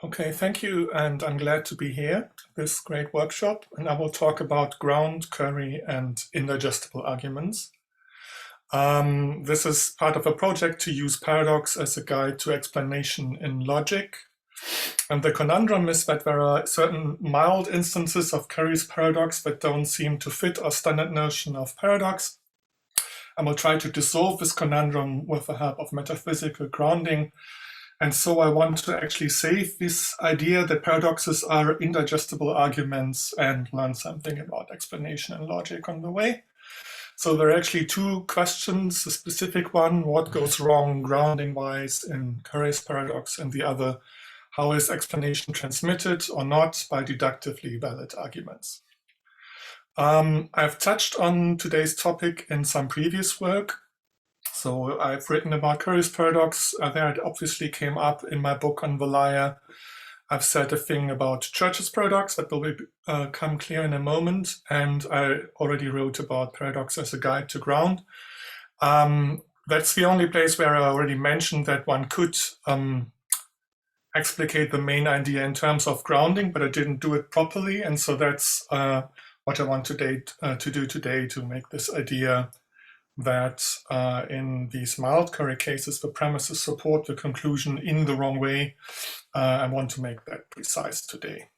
Okay, thank you, and I'm glad to be here, this great workshop, and I will talk about ground, curry, and indigestible arguments. This is part of a project to use paradox as a guide to explanation in logic. And the conundrum is that there are certain mild instances of Curry's paradox that don't seem to fit our standard notion of paradox. And we'll try to dissolve this conundrum with the help of metaphysical grounding. And so I want to actually save this idea that paradoxes are indigestible arguments and learn something about explanation and logic on the way. So there are actually two questions, a specific one, what goes wrong grounding-wise in Curry's paradox, and the other, how is explanation transmitted or not by deductively valid arguments. I've touched on today's topic in some previous work. So I've written about Curry's paradox. That obviously came up in my book on the liar. I've said a thing about Church's paradox that will become clear in a moment. And I already wrote about paradox as a guide to ground. That's the only place where I already mentioned that one could explicate the main idea in terms of grounding, but I didn't do it properly. And so that's what I want to do today to make this idea that in these mild Curry cases, the premises support the conclusion in the wrong way. I want to make that precise today.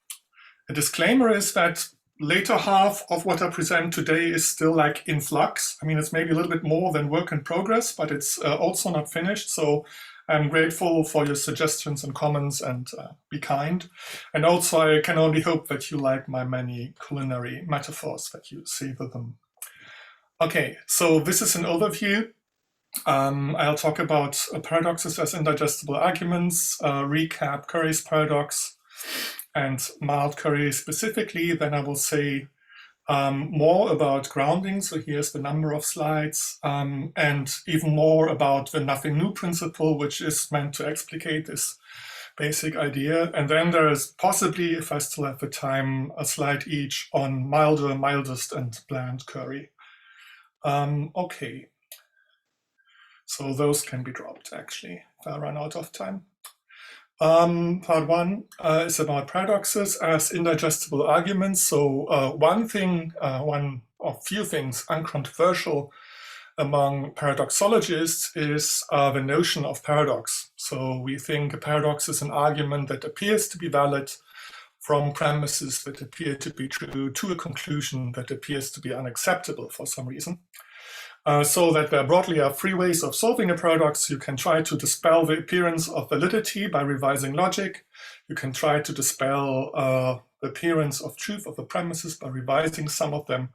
A disclaimer is that later half of what I present today is still like in flux. I mean, it's maybe a little bit more than work in progress, but it's also not finished. So I'm grateful for your suggestions and comments, and be kind. And also I can only hope that you like my many culinary metaphors, that you savor them. Okay, so this is an overview. I'll talk about paradoxes as indigestible arguments, recap Curry's paradox, and mild Curry specifically. Then I will say more about grounding. So here's the number of slides, and even more about the nothing new principle, which is meant to explicate this basic idea. And then there is possibly, if I still have the time, a slide each on milder, mildest, and bland Curry. Okay, so those can be dropped actually if I run out of time. Part one is about paradoxes as indigestible arguments. So one or few things uncontroversial among paradoxologists is the notion of paradox. So we think a paradox is an argument that appears to be valid from premises that appear to be true to a conclusion that appears to be unacceptable for some reason. So that there broadly are three ways of solving a paradox. You can try to dispel the appearance of validity by revising logic. You can try to dispel the appearance of truth of the premises by revising some of them.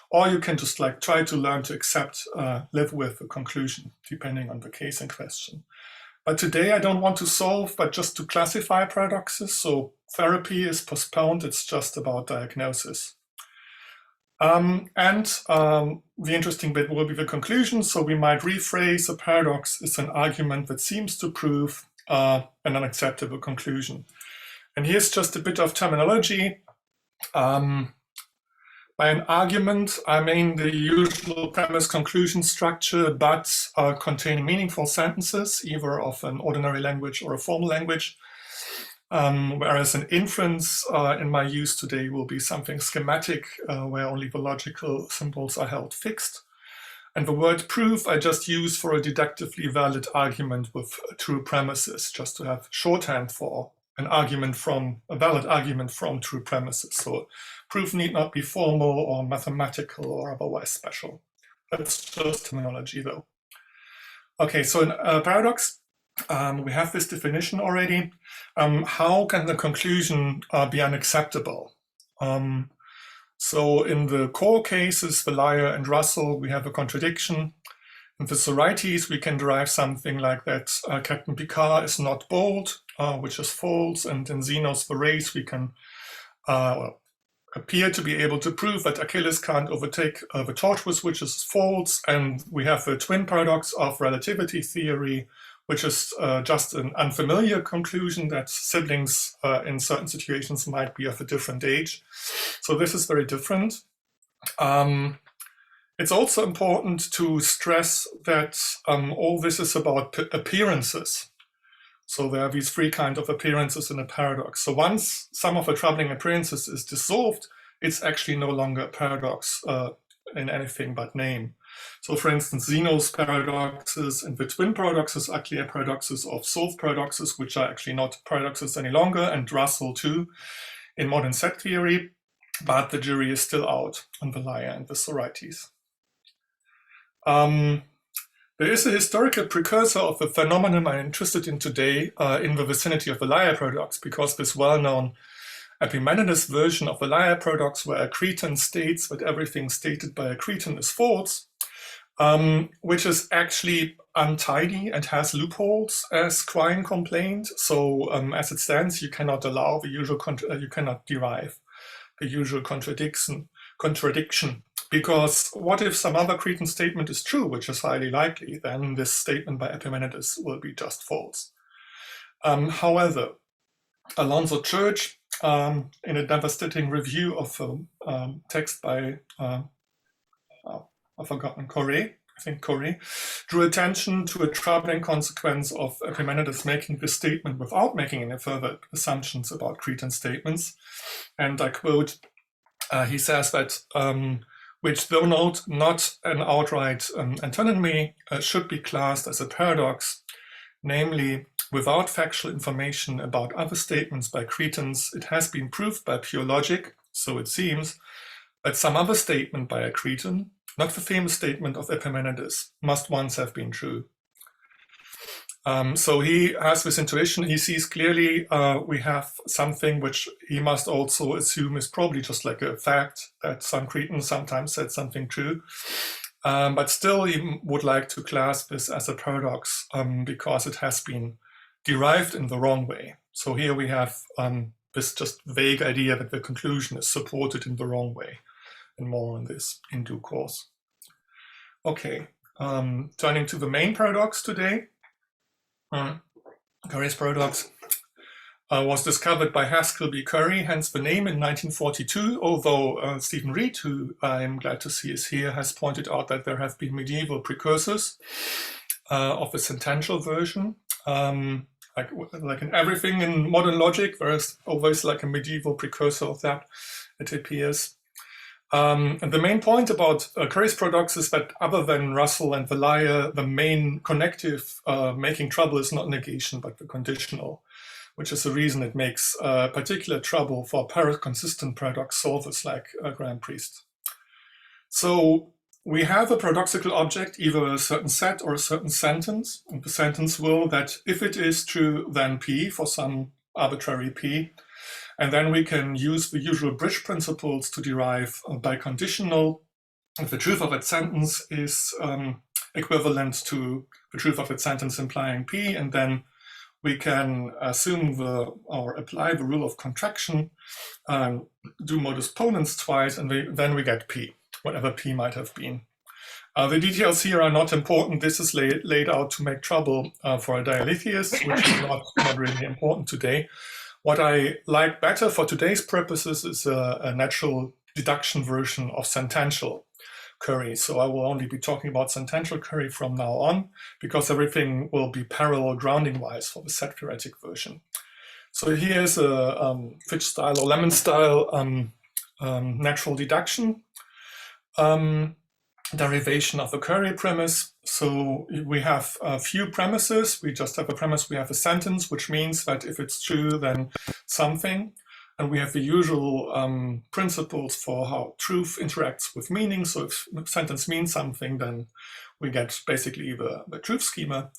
Or you can just try to learn to accept, live with the conclusion, depending on the case in question. But today I don't want to solve, but just to classify paradoxes. So therapy is postponed, it's just about diagnosis. The interesting bit will be the conclusion. So we might rephrase a paradox as an argument that seems to prove an unacceptable conclusion. And here's just a bit of terminology. By an argument, I mean the usual premise conclusion structure, but containing meaningful sentences, either of an ordinary language or a formal language. Whereas an inference in my use today will be something schematic, where only the logical symbols are held fixed. And the word proof I just use for a deductively valid argument with true premises, just to have shorthand for an argument from a valid argument from true premises. So proof need not be formal or mathematical or otherwise special. That's just terminology though. Okay, so in a paradox, we have this definition already. How can the conclusion be unacceptable? So in the core cases, the liar and Russell, we have a contradiction. In the Sorites, we can derive something like that Captain Picard is not bold, which is false. And in Zeno's The Race, we can appear to be able to prove that Achilles can't overtake the tortoise, which is false. And we have the twin paradox of relativity theory, which is just an unfamiliar conclusion that siblings in certain situations might be of a different age. So this is very different. It's also important to stress that all this is about appearances. So there are these three kinds of appearances in a paradox. So once some of the troubling appearances is dissolved, it's actually no longer a paradox in anything but name. So for instance, Zeno's paradoxes and the twin paradoxes are clear paradoxes of solved paradoxes, which are actually not paradoxes any longer, and Russell too in modern set theory, but the jury is still out on the liar and the Sorites. There is a historical precursor of the phenomenon I'm interested in today in the vicinity of the liar paradox, because this well-known Epimenides version of the liar paradox, where a Cretan states that everything stated by a Cretan is false, which is actually untidy and has loopholes, as Quine complained. So as it stands, you cannot allow the usual, you cannot derive the usual contradiction. Because what if some other Cretan statement is true, which is highly likely, then this statement by Epimenides will be just false. However, Alonzo Church, in a devastating review of a text by, I've forgotten, Corey, drew attention to a troubling consequence of Epimenides making this statement without making any further assumptions about Cretan statements. And I quote, he says that, which though not an outright antinomy, should be classed as a paradox, namely, without factual information about other statements by Cretans, it has been proved by pure logic, so it seems, that some other statement by a Cretan, not the famous statement of Epimenides, must once have been true. So he has this intuition. He sees clearly we have something which he must also assume is probably just like a fact, that some Cretans sometimes said something true. But still he would like to class this as a paradox because it has been derived in the wrong way. So here we have this just vague idea that the conclusion is supported in the wrong way, and more on this in due course. Okay, turning to the main paradox today. Curry's paradox was discovered by Haskell B. Curry, hence the name, in 1942, although Stephen Reed, who I'm glad to see is here, has pointed out that there have been medieval precursors of a sentential version. Like in everything in modern logic, there is always like a medieval precursor of that, it appears. And the main point about Curry's paradox is that other than Russell and the liar, the main connective making trouble is not negation, but the conditional, which is the reason it makes particular trouble for consistent paradox solvers like Graham Priest. So we have a paradoxical object, either a certain set or a certain sentence, and the sentence will that if it is true, then P for some arbitrary P. And then we can use the usual bridge principles to derive by conditional if the truth of that sentence is equivalent to the truth of that sentence implying P, and then we can assume or apply the rule of contraction, do modus ponens twice, and then we get P, whatever P might have been. The details here are not important. This is laid out to make trouble for a dialetheist, which is not really important today. What I like better for today's purposes is a natural deduction version of sentential Curry. So I will only be talking about sentential Curry from now on, because everything will be parallel grounding-wise for the set theoretic version. So here's a Fitch style or Lemon style natural deduction derivation of the Curry premise. So we have a few premises. We just have a premise, we have a sentence, which means that if it's true, then something. And we have the usual principles for how truth interacts with meaning. So if a sentence means something, then we get basically the truth schema.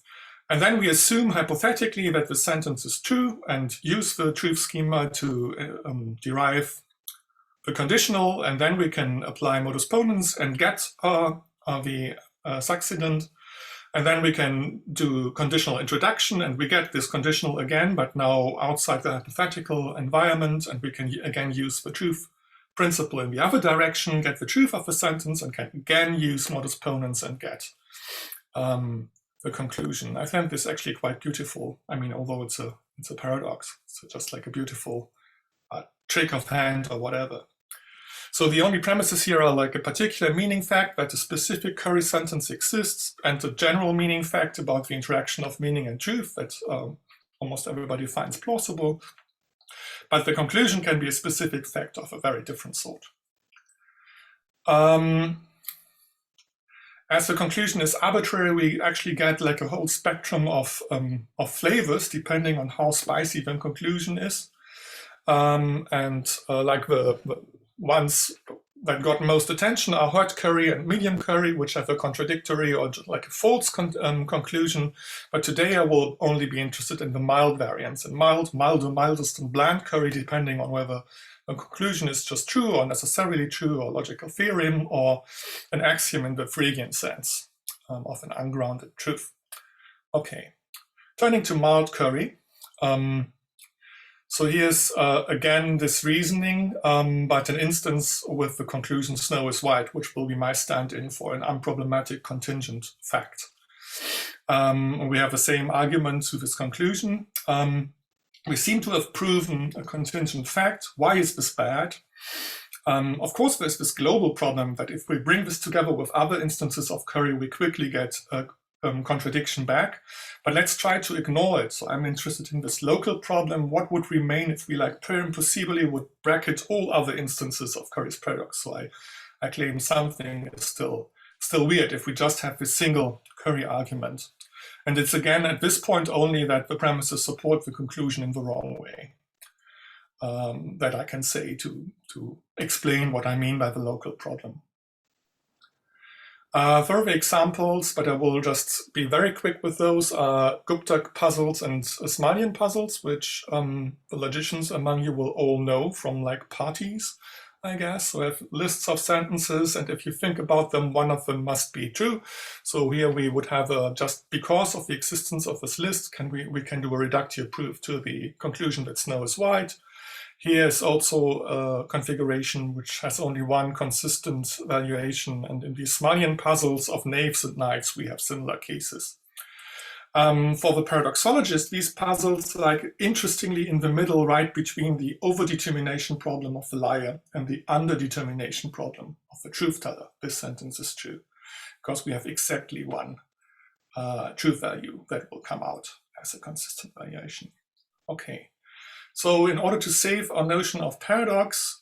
And then we assume hypothetically that the sentence is true and use the truth schema to derive the conditional, and then we can apply modus ponens and get the succident, and then we can do conditional introduction, and we get this conditional again, but now outside the hypothetical environment, and we can again use the truth principle in the other direction, get the truth of the sentence, and can again use modus ponens and get the conclusion. I find this actually quite beautiful. I mean, although it's a paradox, it's just like a beautiful trick of hand or whatever. So the only premises here are like a particular meaning fact that a specific Curry sentence exists, and a general meaning fact about the interaction of meaning and truth that almost everybody finds plausible. But the conclusion can be a specific fact of a very different sort. As the conclusion is arbitrary, we actually get like a whole spectrum of flavors depending on how spicy the conclusion is. Like the ones that got most attention are hot curry and medium curry, which have a contradictory or like a false conclusion. But today I will only be interested in the mild variants, and mild, milder, mildest, and bland curry, depending on whether the conclusion is just true or necessarily true, or logical theorem, or an axiom in the Freudian sense of an ungrounded truth. Okay, turning to mild curry. So here's again this reasoning, but an instance with the conclusion snow is white, which will be my stand-in for an unproblematic contingent fact. We have the same argument to this conclusion. We seem to have proven a contingent fact. Why is this bad? Of course, there's this global problem that if we bring this together with other instances of curry, we quickly get a contradiction back. But let's try to ignore it. So I'm interested in this local problem. What would remain if we like per impossibly would bracket all other instances of Curry's paradox? So I claim something is still weird if we just have this single Curry argument. And it's again at this point only that the premises support the conclusion in the wrong way. That I can say to explain what I mean by the local problem. Further examples, but I will just be very quick with those, are Gupta puzzles and Asmanian puzzles, which the logicians among you will all know from like parties, I guess. So I have lists of sentences, and if you think about them, one of them must be true. So here we would have just because of the existence of this list, we can do a reductio proof to the conclusion that snow is white. Here is also a configuration which has only one consistent valuation, and in these Asmanian puzzles of knaves and knights, we have similar cases. For the paradoxologist, these puzzles like interestingly in the middle, right between the overdetermination problem of the liar and the underdetermination problem of the truth teller. This sentence is true because we have exactly one truth value that will come out as a consistent valuation. Okay. So in order to save our notion of paradox,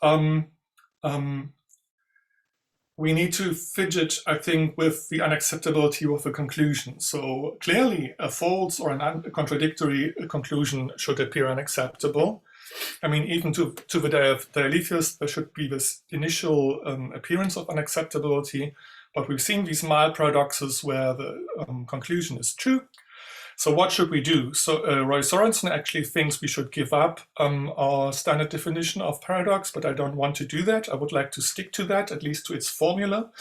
we need to fidget, I think, with the unacceptability of the conclusion. So clearly a false or a contradictory conclusion should appear unacceptable. I mean, even to the dialethius, there should be this initial appearance of unacceptability, but we've seen these mild paradoxes where the conclusion is true. So what should we do? So Roy Sorensen actually thinks we should give up our standard definition of paradox, but I don't want to do that. I would like to stick to that, at least to its formula,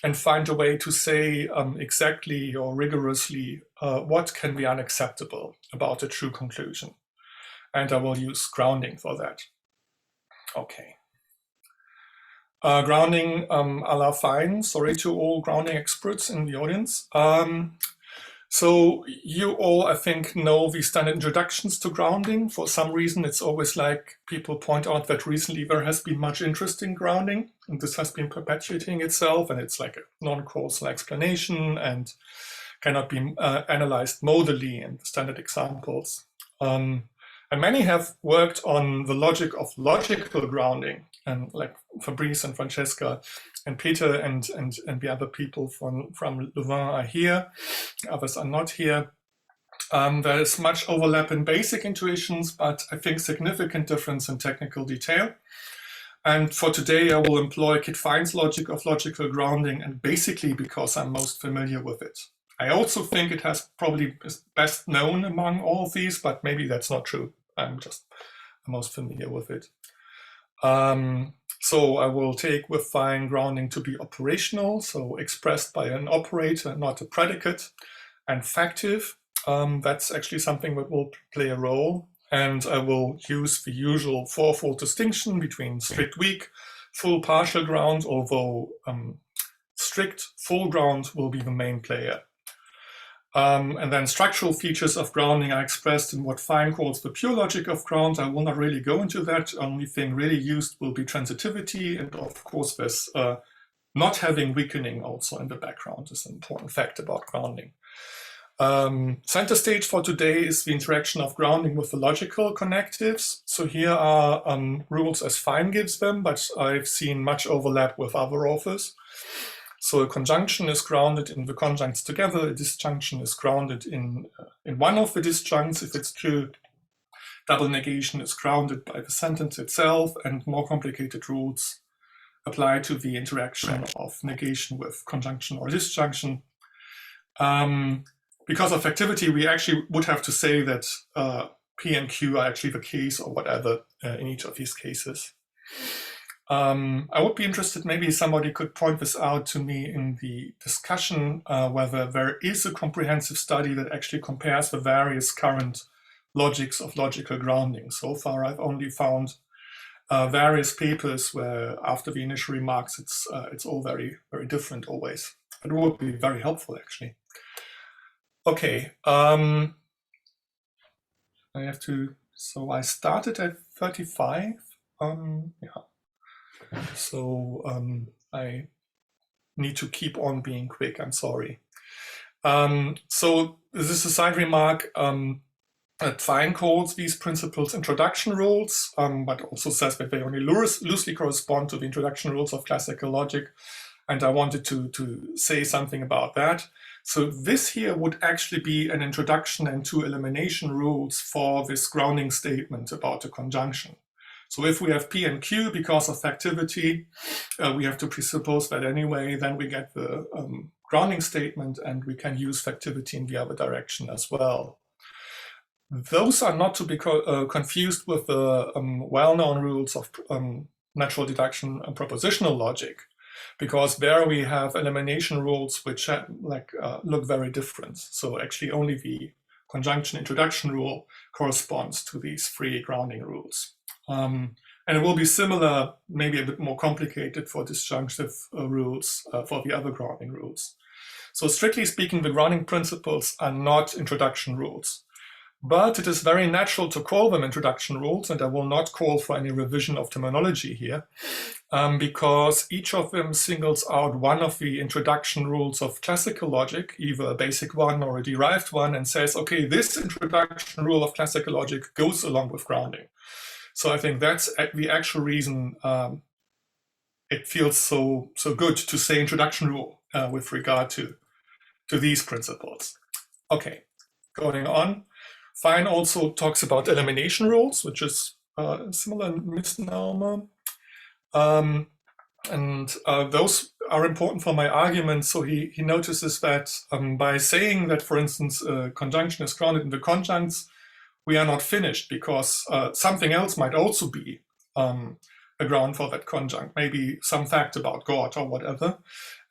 and find a way to say exactly or rigorously what can be unacceptable about a true conclusion. And I will use grounding for that. Okay. Grounding a la fine. Sorry to all grounding experts in the audience. So you all, I think, know the standard introductions to grounding. For some reason, it's always like people point out that recently there has been much interest in grounding, and this has been perpetuating itself, and it's like a non-causal explanation and cannot be analyzed modally in standard examples. And many have worked on the logic of logical grounding, and like Fabrice and Francesca and Peter and the other people from Louvain are here. Others are not here. There is much overlap in basic intuitions, but I think significant difference in technical detail. And for today, I will employ Kit Fine's logic of logical grounding, and basically because I'm most familiar with it. I also think it has probably is best known among all of these, but maybe that's not true. I'm just the most familiar with it. So I will take with Fine grounding to be operational, so expressed by an operator, not a predicate, and factive. That's actually something that will play a role. And I will use the usual fourfold distinction between strict weak, full partial ground, although strict full ground will be the main player. And then structural features of grounding are expressed in what Fine calls the pure logic of ground. I will not really go into that. Only thing really used will be transitivity. And of course, there's not having weakening also in the background is an important fact about grounding. Center stage for today is the interaction of grounding with the logical connectives. So here are rules as Fine gives them, but I've seen much overlap with other authors. So a conjunction is grounded in the conjuncts together. A disjunction is grounded in one of the disjuncts if it's true. Double negation is grounded by the sentence itself, and more complicated rules apply to the interaction of negation with conjunction or disjunction. Because of activity, we actually would have to say that P and Q are actually the case or whatever in each of these cases. I would be interested, maybe somebody could point this out to me in the discussion, whether there is a comprehensive study that actually compares the various current logics of logical grounding. So far, I've only found various papers where after the initial remarks, it's all very, very different always. It would be very helpful, actually. Okay, I have to, so I started at 35. Yeah. So I need to keep on being quick, I'm sorry. So this is a side remark. Fine calls these principles introduction rules, but also says that they only loosely correspond to the introduction rules of classical logic. And I wanted to say something about that. So this here would actually be an introduction and two elimination rules for this grounding statement about a conjunction. So if we have P and Q because of activity, we have to presuppose that anyway, then we get the grounding statement and we can use activity in the other direction as well. Those are not to be confused with the well-known rules of natural deduction and propositional logic, because there we have elimination rules which look very different. So actually only the conjunction introduction rule corresponds to these three grounding rules. And it will be similar, maybe a bit more complicated for disjunctive rules for the other grounding rules. So strictly speaking, the grounding principles are not introduction rules. But it is very natural to call them introduction rules, and I will not call for any revision of terminology here, because each of them singles out one of the introduction rules of classical logic, either a basic one or a derived one, and says, okay, this introduction rule of classical logic goes along with grounding. So I think that's the actual reason it feels so good to say introduction rule with regard to these principles. Okay, going on. Fine also talks about elimination rules, which is a similar misnomer. And those are important for my argument. So he notices that by saying that, for instance, a conjunction is grounded in the conjuncts, we are not finished, because something else might also be a ground for that conjunct, maybe some fact about God or whatever.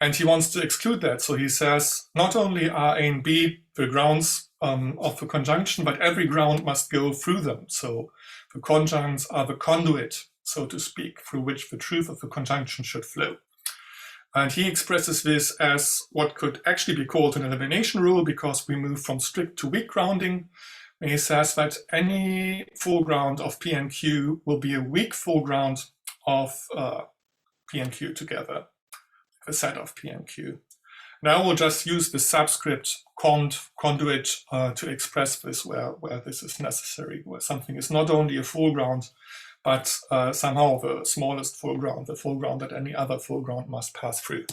And he wants to exclude that. So he says, not only are A and B the grounds of the conjunction, but every ground must go through them. So the conjuncts are the conduit, so to speak, through which the truth of the conjunction should flow. And he expresses this as what could actually be called an elimination rule, because we move from strict to weak grounding. And he says that any foreground of P and Q will be a weak foreground of P and Q together, a set of P and Q. Now we'll just use the subscript conduit to express this where this is necessary, where something is not only a foreground, but somehow the smallest foreground, the foreground that any other foreground must pass through.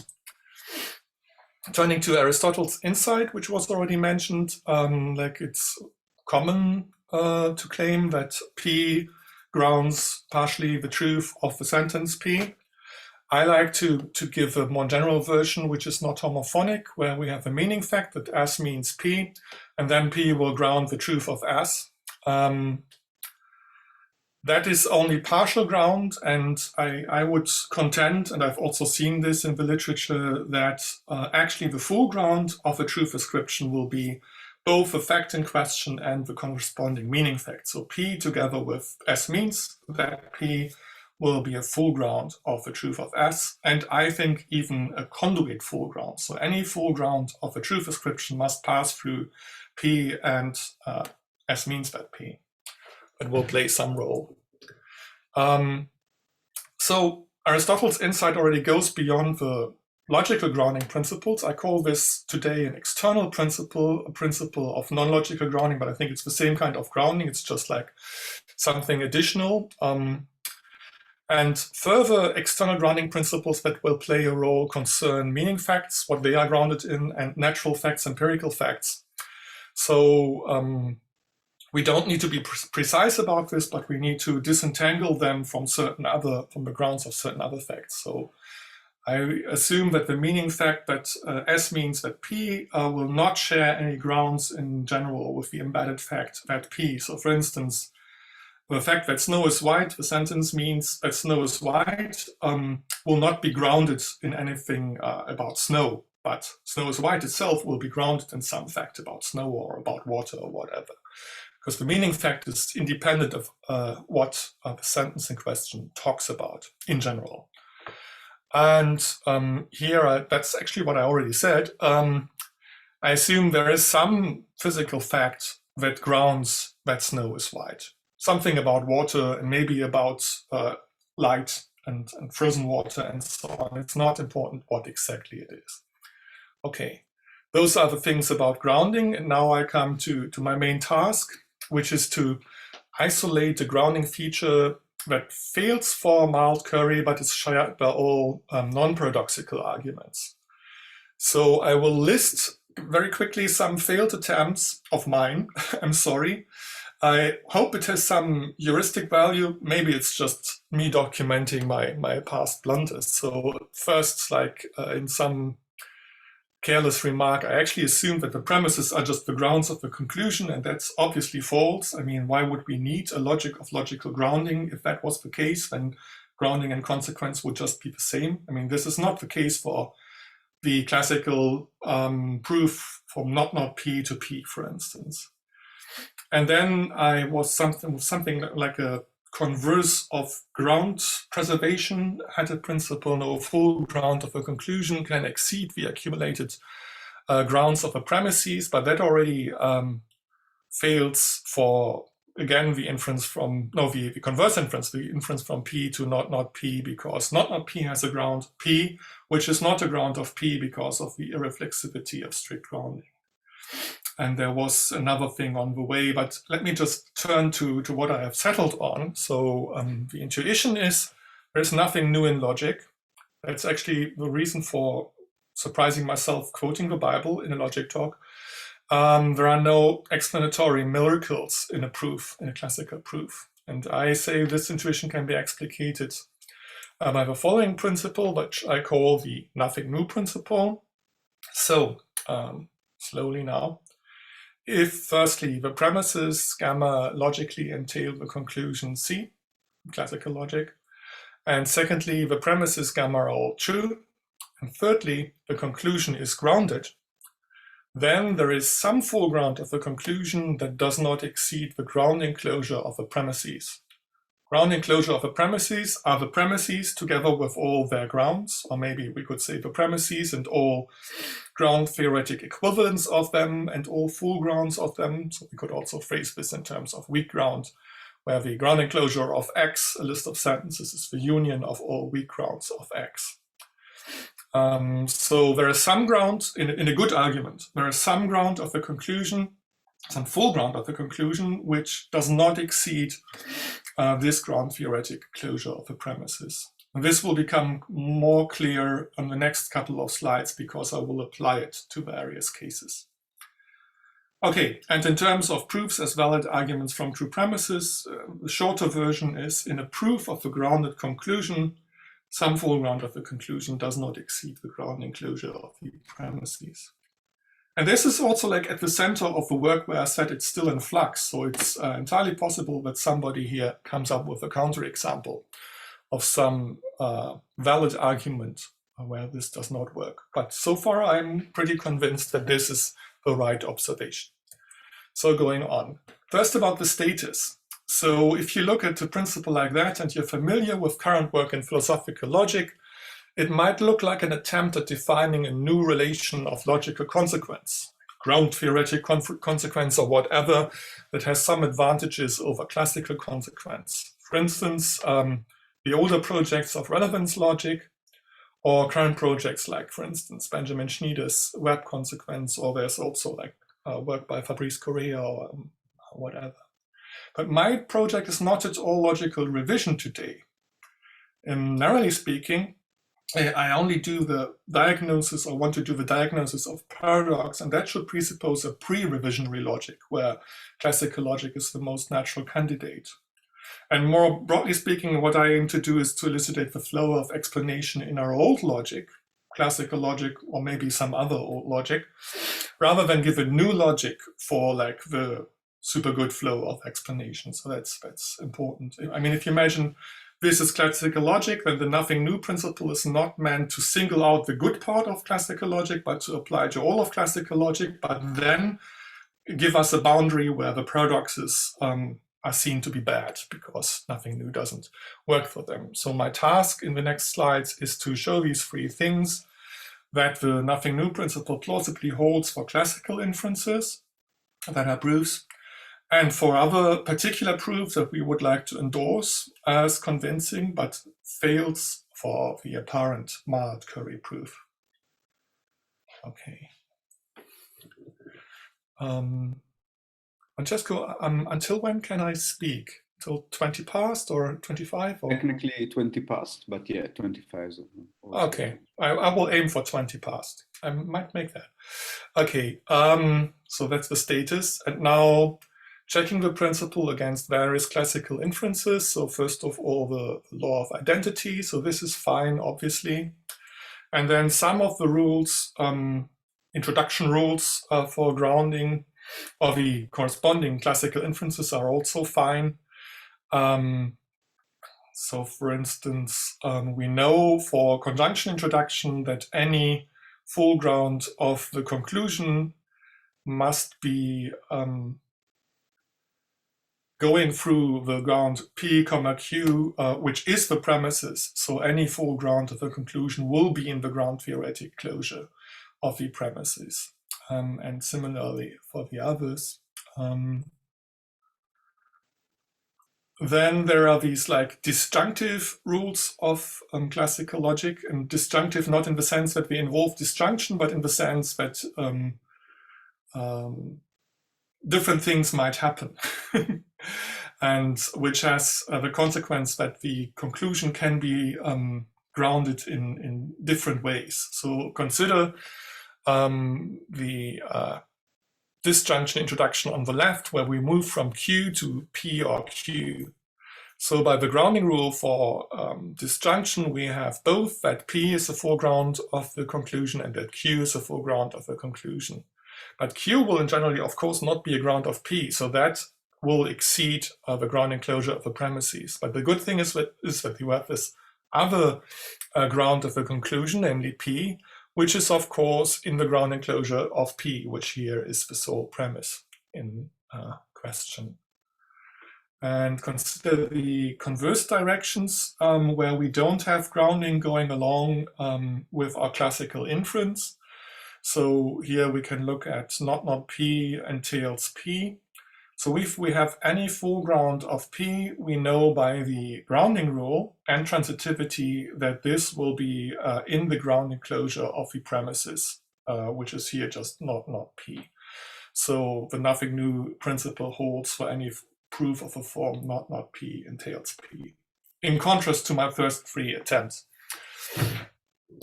Turning to Aristotle's insight, which was already mentioned, like it's common to claim that P grounds partially the truth of the sentence P. I like to give a more general version, which is not homophonic, where we have a meaning fact that S means P, and then P will ground the truth of S. That is only partial ground, and I would contend, and I've also seen this in the literature, that actually the full ground of a truth ascription will be both the fact in question and the corresponding meaning fact. So P together with S means that P will be a full ground of the truth of S, and I think even a conduit full ground. So any full ground of a truth ascription must pass through P, and S means that P. It will play some role. So Aristotle's insight already goes beyond the logical grounding principles. I call this today an external principle, a principle of non-logical grounding, but I think it's the same kind of grounding. It's just like something additional. And further external grounding principles that will play a role concern meaning facts, what they are grounded in, and natural facts, empirical facts. So we don't need to be precise about this, but we need to disentangle them from the grounds of certain other facts. So I assume that the meaning fact that S means that P will not share any grounds in general with the embedded fact that P. So for instance, the fact that snow is white, the sentence means that snow is white, will not be grounded in anything about snow, but snow is white itself will be grounded in some fact about snow or about water or whatever. Because the meaning fact is independent of what the sentence in question talks about in general. And here, that's actually what I already said. I assume there is some physical fact that grounds that snow is white. Something about water and maybe about light and frozen water and so on. It's not important what exactly it is. Okay, those are the things about grounding. And now I come to my main task, which is to isolate the grounding feature that fails for mild curry, but is shared by all non-paradoxical arguments. So I will list very quickly some failed attempts of mine. I'm sorry. I hope it has some heuristic value. Maybe it's just me documenting my past blunders. So first, like in some careless remark, I actually assume that the premises are just the grounds of the conclusion, and that's obviously false. I mean, why would we need a logic of logical grounding? If that was the case, then grounding and consequence would just be the same. I mean, this is not the case for the classical proof from not P to P, for instance. And then I was something like a converse of ground preservation had a principle. No full ground of a conclusion can exceed the accumulated grounds of a premises, but that already fails for, again, the inference from, no, the converse inference, the inference from P to not P, because not P has a ground P, which is not a ground of P because of the irreflexivity of strict grounding. And there was another thing on the way, but let me just turn to what I have settled on. So the intuition is there's nothing new in logic. That's actually the reason for surprising myself quoting the Bible in a logic talk. There are no explanatory miracles in a proof, in a classical proof. And I say this intuition can be explicated by the following principle, which I call the nothing new principle. So slowly now. If firstly the premises gamma logically entail the conclusion C, classical logic, and secondly the premises gamma are all true, and thirdly the conclusion is grounded, then there is some foreground of the conclusion that does not exceed the grounding closure of the premises. Grounding closure of the premises are the premises together with all their grounds, or maybe we could say the premises and all ground theoretic equivalents of them and all full grounds of them. So we could also phrase this in terms of weak ground, where the grounding closure of X, a list of sentences, is the union of all weak grounds of X. So there is some ground, in a good argument, there is some ground of the conclusion, some full ground of the conclusion, which does not exceed this ground theoretic closure of the premises. And this will become more clear on the next couple of slides because I will apply it to various cases. Okay, and in terms of proofs as valid arguments from true premises, the shorter version is in a proof of the grounded conclusion, some full ground of the conclusion does not exceed the grounding closure of the premises. And this is also like at the center of the work where I said it's still in flux. So it's entirely possible that somebody here comes up with a counterexample of some valid argument where this does not work. But so far, I'm pretty convinced that this is the right observation. So going on. First about the status. So if you look at a principle like that and you're familiar with current work in philosophical logic, it might look like an attempt at defining a new relation of logical consequence, ground theoretic consequence or whatever, that has some advantages over classical consequence. For instance, the older projects of relevance logic, or current projects like, for instance, Benjamin Schneider's web consequence, or there's also like work by Fabrice Correa or whatever. But my project is not at all logical revision today. Narrowly speaking, I only do the diagnosis, or want to do the diagnosis of paradox, and that should presuppose a pre-revisionary logic, where classical logic is the most natural candidate. And more broadly speaking, what I aim to do is to elucidate the flow of explanation in our old logic, classical logic, or maybe some other old logic, rather than give a new logic for like the super good flow of explanation. So that's important. I mean, if you imagine this is classical logic, then the nothing new principle is not meant to single out the good part of classical logic, but to apply to all of classical logic, but then give us a boundary where the paradoxes are seen to be bad because nothing new doesn't work for them. So my task in the next slides is to show these three things: that the nothing new principle plausibly holds for classical inferences that are proofs, and for other particular proofs that we would like to endorse as convincing, but fails for the apparent mild Curry proof. Okay. Francesco, until when can I speak? Till 20 past or 25? Or? Technically 20 past, but yeah, 25. Okay, I will aim for 20 past. I might make that. Okay, so that's the status. And now checking the principle against various classical inferences. So first of all, the law of identity. So this is fine, obviously. And then some of the rules, introduction rules for grounding, or the corresponding classical inferences are also fine. So for instance, we know for conjunction introduction that any full ground of the conclusion must be going through the ground P, Q, which is the premises. So any full ground of the conclusion will be in the ground theoretic closure of the premises. And similarly for the others. Then there are these like disjunctive rules of classical logic, and disjunctive not in the sense that they involve disjunction, but in the sense that different things might happen, and which has the consequence that the conclusion can be grounded in different ways. So consider the disjunction introduction on the left, where we move from Q to P or Q. So by the grounding rule for disjunction, we have both that P is a foreground of the conclusion and that Q is a foreground of the conclusion. But Q will in generally, of course, not be a ground of P, so that will exceed the grounding closure of the premises. But the good thing is that you have this other ground of the conclusion, namely P, which is, of course, in the ground enclosure of P, which here is the sole premise in question. And consider the converse directions where we don't have grounding going along with our classical inference. So here we can look at not P entails P. So if we have any full ground of P, we know by the grounding rule and transitivity that this will be in the ground enclosure of the premises, which is here just not P. So the nothing new principle holds for any proof of a form not P entails P, in contrast to my first three attempts.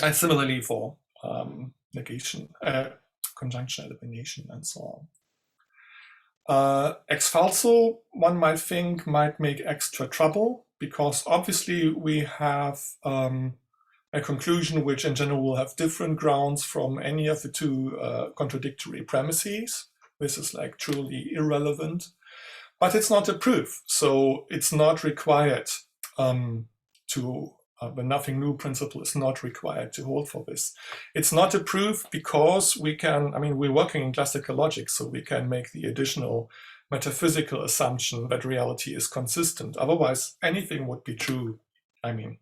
And similarly for negation, conjunction elimination, and so on. Ex falso, one might think, might make extra trouble, because obviously we have a conclusion which in general will have different grounds from any of the two contradictory premises. This is like truly irrelevant, but it's not a proof, so it's not required the nothing new principle is not required to hold for this. It's not a proof because we can, we're working in classical logic, so we can make the additional metaphysical assumption that reality is consistent. Otherwise, anything would be true.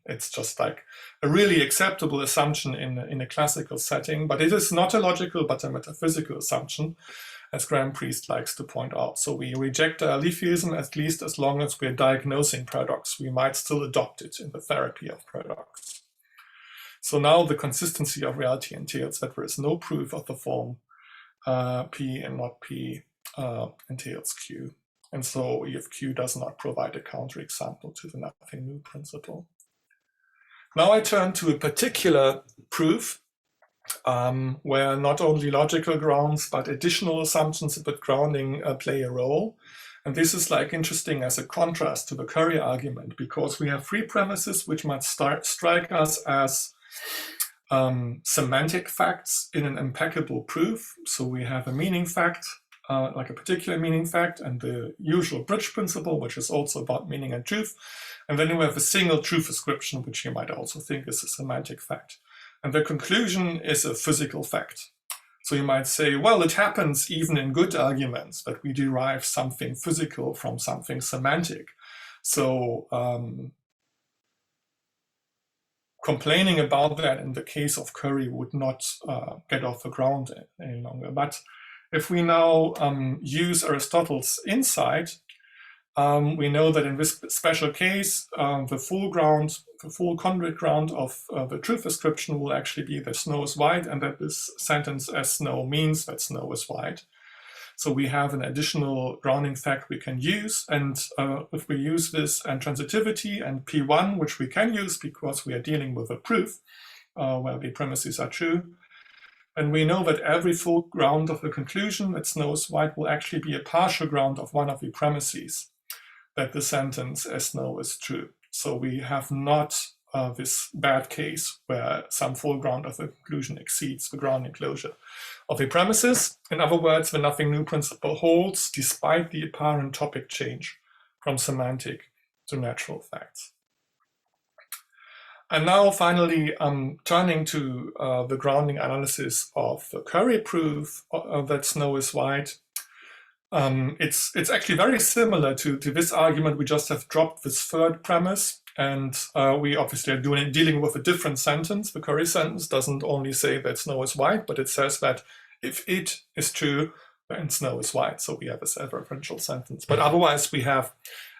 It's just like a really acceptable assumption in a classical setting, but it is not a logical but a metaphysical assumption, as Graham Priest likes to point out. So we reject dialetheism at least as long as we're diagnosing paradox. We might still adopt it in the therapy of paradox. So now the consistency of reality entails that there is no proof of the form P and not P entails Q. And so if Q does not provide a counterexample to the nothing new principle. Now I turn to a particular proof where not only logical grounds, but additional assumptions about grounding play a role. And this is like interesting as a contrast to the Curry argument, because we have three premises which might strike us as semantic facts in an impeccable proof. So we have a meaning fact, like a particular meaning fact, and the usual bridge principle, which is also about meaning and truth. And then we have a single truth ascription, which you might also think is a semantic fact. And the conclusion is a physical fact. So you might say, well, it happens even in good arguments that we derive something physical from something semantic. So complaining about that in the case of Curry would not get off the ground any longer. But if we now use Aristotle's insight, we know that in this special case, the full conduit ground of the truth ascription will actually be that snow is white, and that this sentence as snow means that snow is white. So we have an additional grounding fact we can use, and if we use this and transitivity and P1, which we can use because we are dealing with a proof where the premises are true, and we know that every full ground of the conclusion that snow is white will actually be a partial ground of one of the premises that the sentence as snow is true. So we have not this bad case where some full ground of the conclusion exceeds the ground enclosure of the premises. In other words, the nothing new principle holds despite the apparent topic change from semantic to natural facts. And now finally, turning to the grounding analysis of the Curry proof that snow is white. It's actually very similar to this argument. We just have dropped this third premise, and we obviously are dealing with a different sentence. The Curry sentence doesn't only say that snow is white, but it says that if it is true, then snow is white. So we have a self-referential sentence. But otherwise, we have,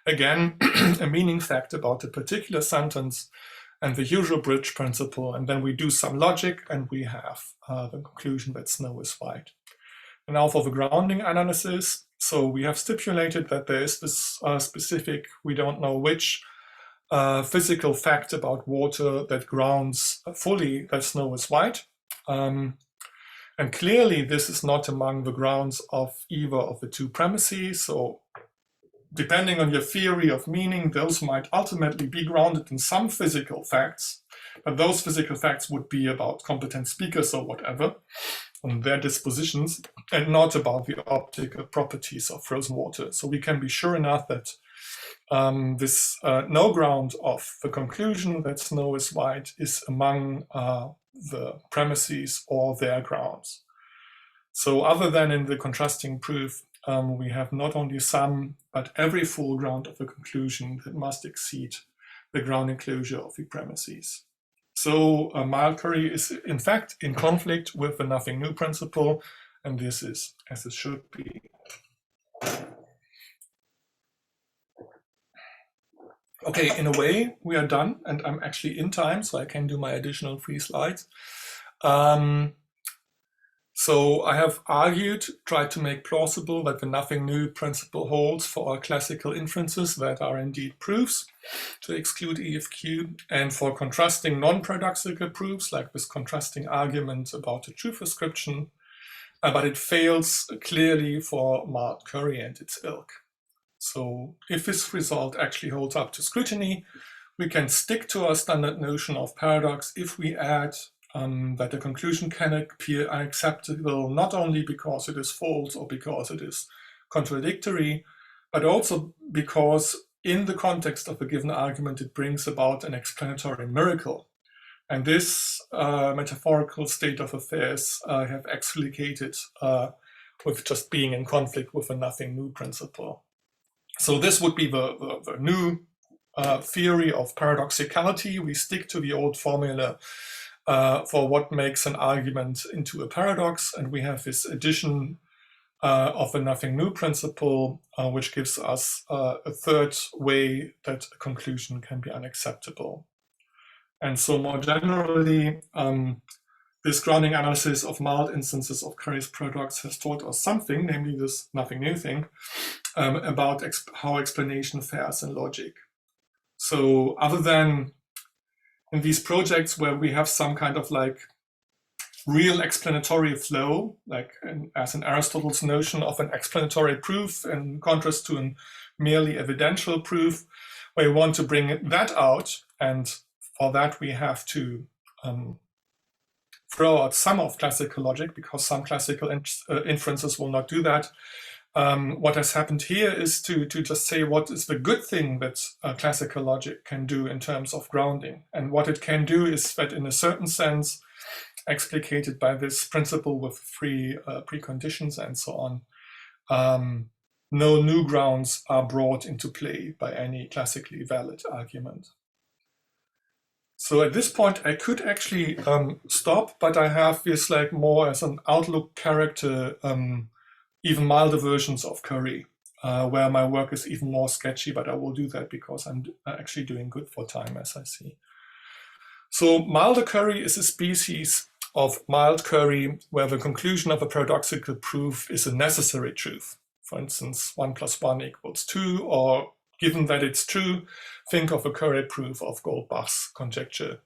again, a meaning fact about a particular sentence and the usual bridge principle, and then we do some logic, and we have the conclusion that snow is white. And now for the grounding analysis, so we have stipulated that there is this specific, we don't know which, physical fact about water that grounds fully that snow is white. And clearly this is not among the grounds of either of the two premises. So depending on your theory of meaning, those might ultimately be grounded in some physical facts, but those physical facts would be about competent speakers or whatever, on their dispositions, and not about the optical properties of frozen water. So we can be sure enough that this no ground of the conclusion that snow is white is among the premises or their grounds. So other than in the contrasting proof, we have not only some, but every full ground of the conclusion that must exceed the ground enclosure of the premises. So mild Curry is in fact in conflict with the nothing new principle, and this is as it should be. Okay, in a way we are done, and I'm actually in time, so I can do my additional 3 slides. So I have tried to make plausible that the nothing new principle holds for our classical inferences that are indeed proofs to exclude EFQ, and for contrasting non-paradoxical proofs like this contrasting argument about a truth ascription, but it fails clearly for mild Curry and its ilk. So if this result actually holds up to scrutiny, we can stick to our standard notion of paradox if we add that the conclusion can appear unacceptable not only because it is false or because it is contradictory, but also because in the context of a given argument it brings about an explanatory miracle. And this metaphorical state of affairs I have explicated with just being in conflict with a nothing new principle. So this would be the new theory of paradoxicality. We stick to the old formula for what makes an argument into a paradox, and we have this addition of a nothing new principle, which gives us a third way that a conclusion can be unacceptable. And so more generally, this grounding analysis of mild instances of Curry's products has taught us something, namely this nothing new thing, about how explanation fares in logic. So other than in these projects where we have some kind of like real explanatory flow, like as in Aristotle's notion of an explanatory proof in contrast to a merely evidential proof, where we want to bring that out, and for that we have to throw out some of classical logic, because some classical inferences will not do that. What has happened here is to just say what is the good thing that classical logic can do in terms of grounding. And what it can do is that in a certain sense, explicated by this principle with three preconditions and so on, no new grounds are brought into play by any classically valid argument. So at this point, I could actually stop, but I have this like more as an outlook character, even milder versions of Curry, where my work is even more sketchy, but I will do that because I'm actually doing good for time, as I see. So milder Curry is a species of mild Curry where the conclusion of a paradoxical proof is a necessary truth. For instance, 1 + 1 = 2, or given that it's true, think of a Curry proof of Goldbach's conjecture.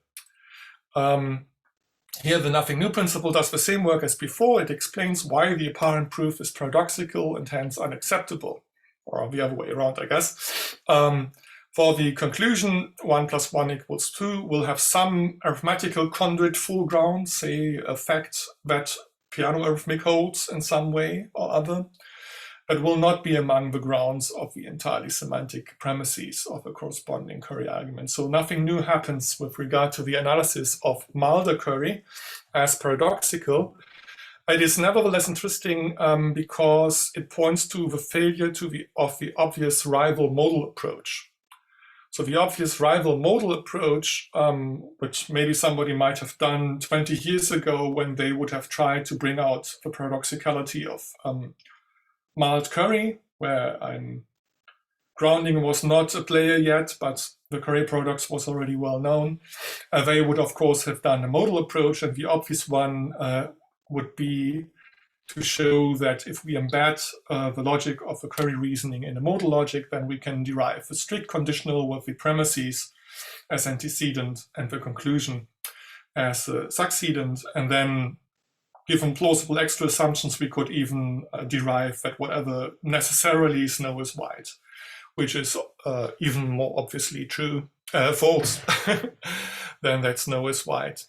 Here, the nothing new principle does the same work as before. It explains why the apparent proof is paradoxical and hence unacceptable, or the other way around, I guess. For the conclusion, 1 + 1 = 2 will have some arithmetical conduit full ground, say a fact that piano arithmetic holds in some way or other, but will not be among the grounds of the entirely semantic premises of a corresponding Curry argument. So nothing new happens with regard to the analysis of milder Curry as paradoxical. It is nevertheless interesting because it points to the failure of the obvious rival modal approach. So the obvious rival modal approach, which maybe somebody might have done 20 years ago when they would have tried to bring out the paradoxicality of mild Curry, where grounding was not a player yet, but the Curry products was already well known. They would, of course, have done a modal approach, and the obvious one would be to show that if we embed the logic of the Curry reasoning in a modal logic, then we can derive a strict conditional with the premises as antecedent and the conclusion as succedent, and then given plausible extra assumptions, we could even derive that whatever necessarily Snow is white, which is even more obviously false than that Snow is white.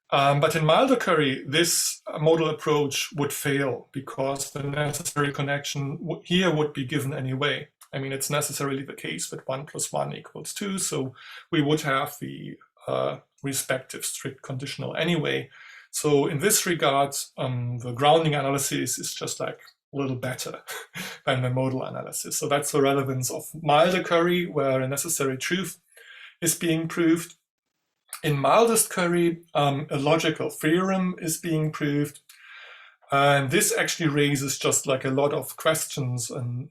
But in milder Curry, this modal approach would fail because the necessary connection here would be given anyway. I mean, it's necessarily the case that 1 + 1 = 2, so we would have the respective strict conditional anyway. So in this regard, the grounding analysis is just like a little better than the modal analysis. So that's the relevance of milder Curry, where a necessary truth is being proved. In mildest Curry, a logical theorem is being proved. And this actually raises just like a lot of questions and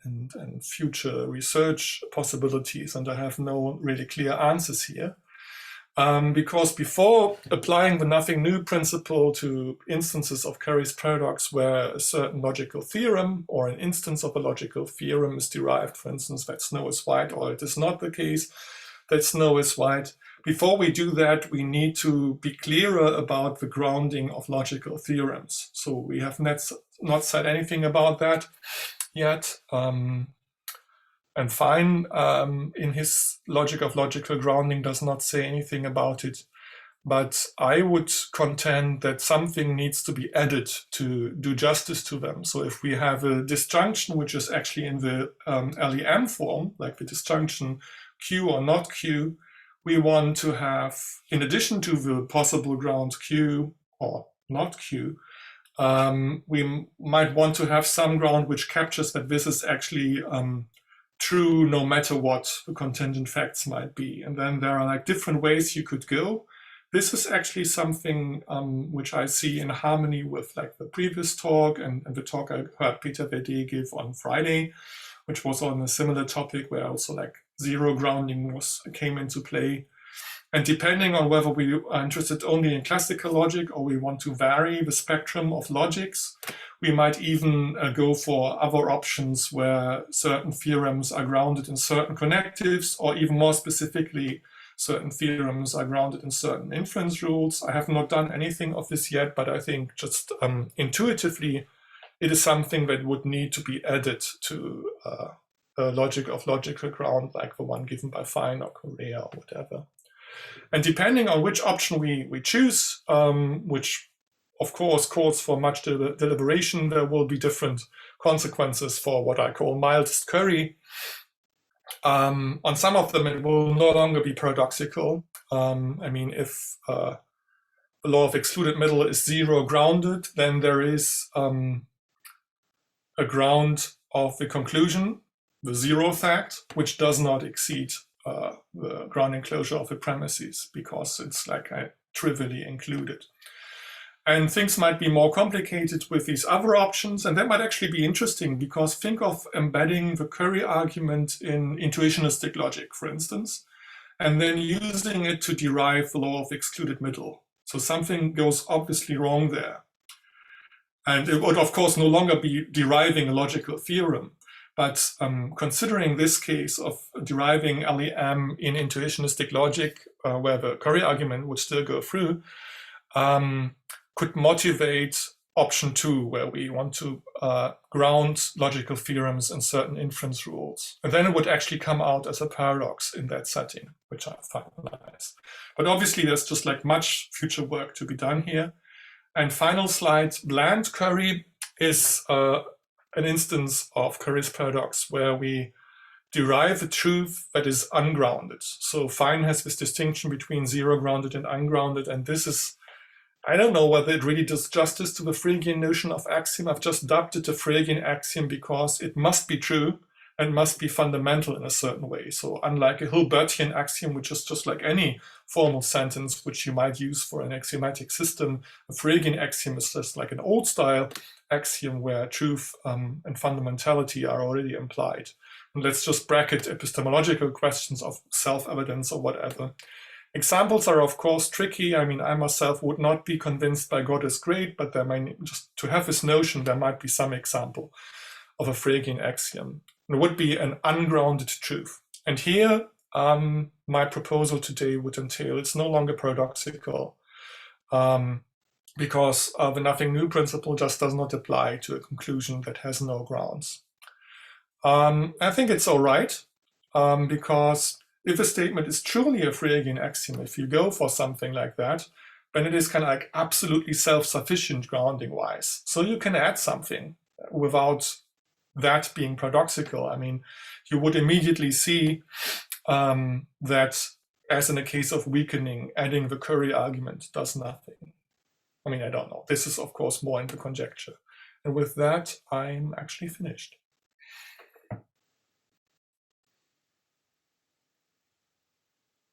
future research possibilities, and I have no really clear answers here. Because before applying the nothing new principle to instances of Curry's paradox where a certain logical theorem or an instance of a logical theorem is derived, for instance, that Snow is white, or it is not the case that Snow is white, before we do that, we need to be clearer about the grounding of logical theorems. So we have not said anything about that yet. And Fine, in his Logic of Logical Grounding, does not say anything about it. But I would contend that something needs to be added to do justice to them. So if we have a disjunction, which is actually in the LEM form, like the disjunction Q or not Q, we want to have, in addition to the possible ground Q or not Q, we might want to have some ground which captures that this is actually true no matter what the contingent facts might be. And then there are like different ways you could go. This is actually something which I see in harmony with like the previous talk and the talk I heard Peter Verde give on Friday, which was on a similar topic where also like zero grounding came into play. And depending on whether we are interested only in classical logic or we want to vary the spectrum of logics, we might even go for other options where certain theorems are grounded in certain connectives, or even more specifically, certain theorems are grounded in certain inference rules. I have not done anything of this yet, but I think just intuitively, it is something that would need to be added to a logic of logical ground, like the one given by Fine or Correa or whatever. And depending on which option we choose, which of course calls for much deliberation, there will be different consequences for what I call mildest curry. On some of them, it will no longer be paradoxical. I mean, if the law of excluded middle is zero grounded, then there is a ground of the conclusion, the zero fact, which does not exceed the grounding closure of the premises, because it's like trivially included. And things might be more complicated with these other options, and that might actually be interesting, because think of embedding the Curry argument in intuitionistic logic, for instance, and then using it to derive the law of excluded middle. So something goes obviously wrong there. And it would, of course, no longer be deriving a logical theorem. But considering this case of deriving LEM in intuitionistic logic, where the Curry argument would still go through, could motivate option 2, where we want to ground logical theorems in certain inference rules. And then it would actually come out as a paradox in that setting, which I find nice. But obviously, there's just like much future work to be done here. And final slide, bland Curry is an instance of Curry's paradox where we derive a truth that is ungrounded. So Fine has this distinction between zero grounded and ungrounded, and this is, I don't know whether it really does justice to the Phrygian notion of axiom. I've just dubbed it a Phrygian axiom because it must be true and must be fundamental in a certain way. So unlike a Hilbertian axiom, which is just like any formal sentence which you might use for an axiomatic system, a Phrygian axiom is just like an old style axiom where truth and fundamentality are already implied. And let's just bracket epistemological questions of self-evidence or whatever. Examples are, of course, tricky. I mean, I myself would not be convinced by God is great, but there might, just to have this notion, there might be some example of a Phrygian axiom. It would be an ungrounded truth. And here, my proposal today would entail it's no longer paradoxical because the nothing new principle just does not apply to a conclusion that has no grounds. I think it's all right because if a statement is truly a Phrygian axiom, if you go for something like that, then it is kind of like absolutely self-sufficient grounding-wise. So you can add something without that being paradoxical. I mean, you would immediately see that, as in a case of weakening, adding the Curry argument does nothing. I mean, I don't know. This is, of course, more into conjecture. And with that, I'm actually finished.